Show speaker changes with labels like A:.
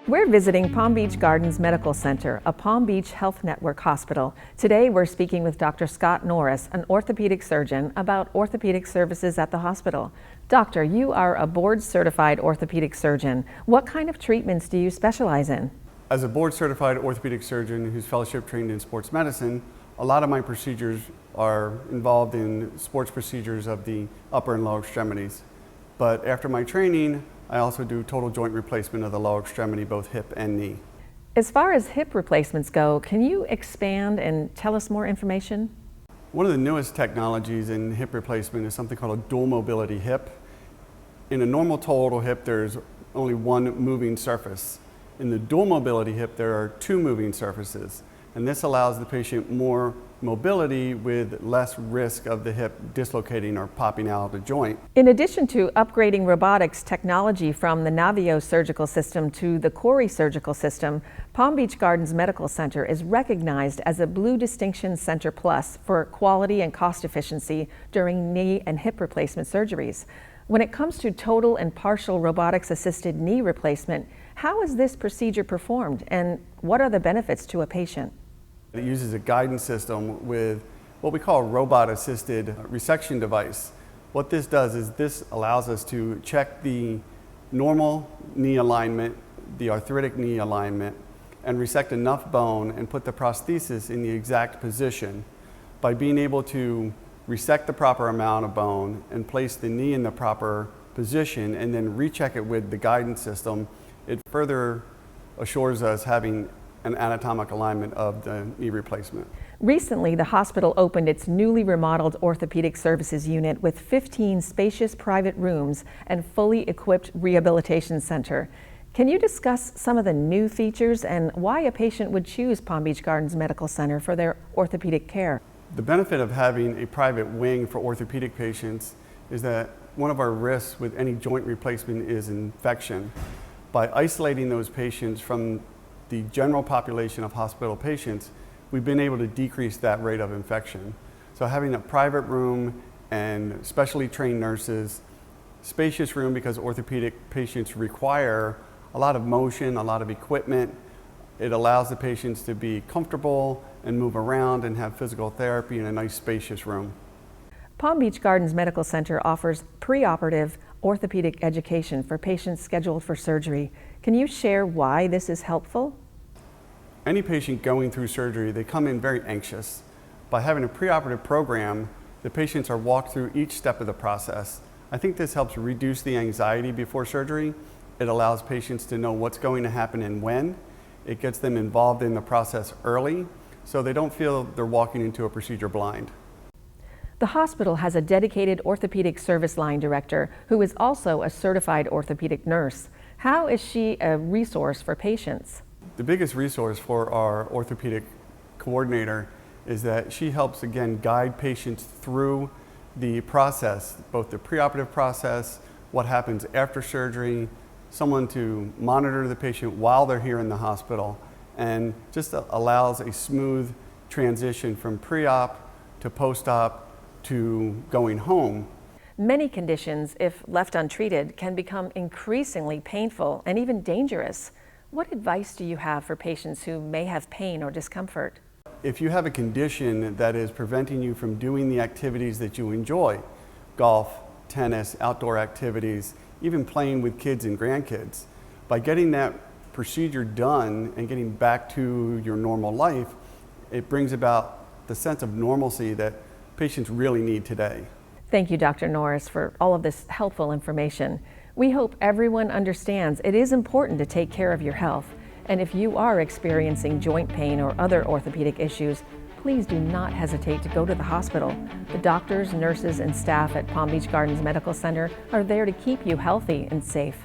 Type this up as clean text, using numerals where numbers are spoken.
A: We're visiting Palm Beach Gardens Medical Center, a Palm Beach Health Network hospital. Today we're speaking with Dr. Scott Norris, an orthopedic surgeon, about orthopedic services at the hospital. Doctor, you are a board-certified orthopedic surgeon. What kind of treatments do you specialize in?
B: As a board-certified orthopedic surgeon who's fellowship trained in sports medicine, a lot of my procedures are involved in sports procedures of the upper and lower extremities. But after my training, I also do total joint replacement of the lower extremity, both hip and knee.
A: As far as hip replacements go, can you expand and tell us more information?
B: One of the newest technologies in hip replacement is something called a dual mobility hip. In a normal total hip, there's only one moving surface. In the dual mobility hip, there are two moving surfaces, and this allows the patient more mobility with less risk of the hip dislocating or popping out of the joint.
A: In addition to upgrading robotics technology from the Navio Surgical System to the CORI Surgical System, Palm Beach Gardens Medical Center is recognized as a Blue Distinction Center Plus for quality and cost efficiency during knee and hip replacement surgeries. When it comes to total and partial robotics-assisted knee replacement, how is this procedure performed and what are the benefits to a patient?
B: It uses a guidance system with what we call a robot-assisted resection device. What this does is this allows us to check the normal knee alignment, the arthritic knee alignment, and resect enough bone and put the prosthesis in the exact position. By being able to resect the proper amount of bone and place the knee in the proper position and then recheck it with the guidance system, it further assures us having an anatomic alignment of the knee replacement.
A: Recently, the hospital opened its newly remodeled orthopedic services unit with 15 spacious private rooms and fully equipped rehabilitation center. Can you discuss some of the new features and why a patient would choose Palm Beach Gardens Medical Center for their orthopedic care?
B: The benefit of having a private wing for orthopedic patients is that one of our risks with any joint replacement is infection. By isolating those patients from the general population of hospital patients, we've been able to decrease that rate of infection. So having a private room and specially trained nurses, spacious room because orthopedic patients require a lot of motion, a lot of equipment. It allows the patients to be comfortable and move around and have physical therapy in a nice spacious room.
A: Palm Beach Gardens Medical Center offers preoperative orthopedic education for patients scheduled for surgery. Can you share why this is helpful?
B: Any patient going through surgery, they come in very anxious. By having a preoperative program, the patients are walked through each step of the process. I think this helps reduce the anxiety before surgery. It allows patients to know what's going to happen and when. It gets them involved in the process early, so they don't feel they're walking into a procedure blind.
A: The hospital has a dedicated orthopedic service line director who is also a certified orthopedic nurse. How is she a resource for patients?
B: The biggest resource for our orthopedic coordinator is that she helps, again, guide patients through the process, both the preoperative process, what happens after surgery, someone to monitor the patient while they're here in the hospital, and just allows a smooth transition from pre-op to post-op to going home.
A: Many conditions, if left untreated, can become increasingly painful and even dangerous. What advice do you have for patients who may have pain or discomfort?
B: If you have a condition that is preventing you from doing the activities that you enjoy, golf, tennis, outdoor activities, even playing with kids and grandkids, by getting that procedure done and getting back to your normal life, it brings about the sense of normalcy that patients really need today.
A: Thank you, Dr. Norris, for all of this helpful information. We hope everyone understands it is important to take care of your health. And if you are experiencing joint pain or other orthopedic issues, please do not hesitate to go to the hospital. The doctors, nurses, and staff at Palm Beach Gardens Medical Center are there to keep you healthy and safe.